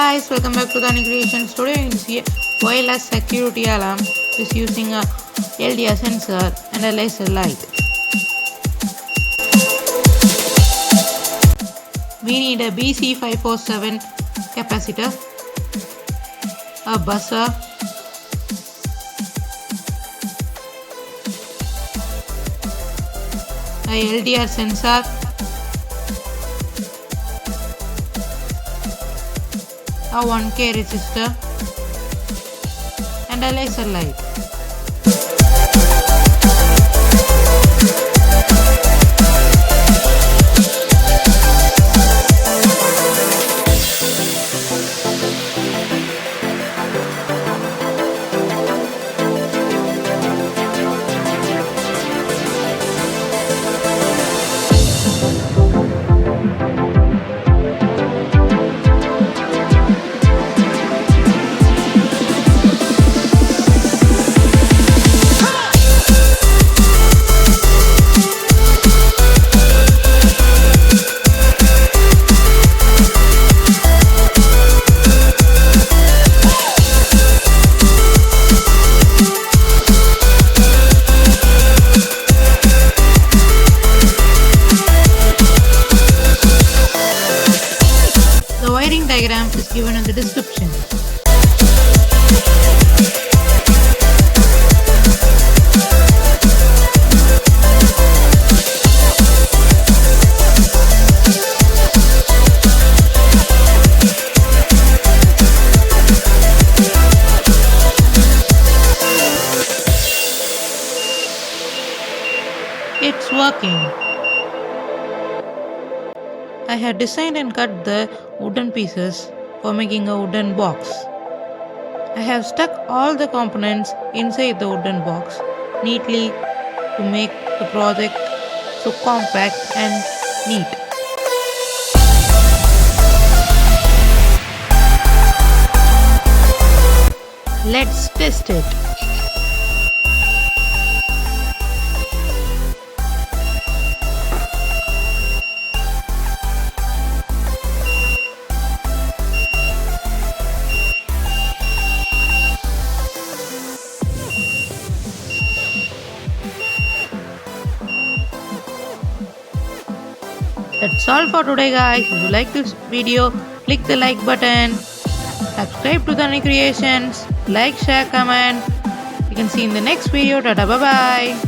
Guys, welcome back to the Creations. Today you can see a wireless security alarm is using a LDR sensor and a laser light. We need a BC547 capacitor, a buzzer, a LDR sensor, a 1K resistor and a laser light. The wiring diagram is given in the description. It's working. I had designed and cut the wooden pieces for making a wooden box. I have stuck all the components inside the wooden box neatly to make the project so compact and neat. Let's test it. That's all for today, guys. If you like this video, click the like button, subscribe to the Creations, like, share, comment. You can see in the next video. Tata, bye bye.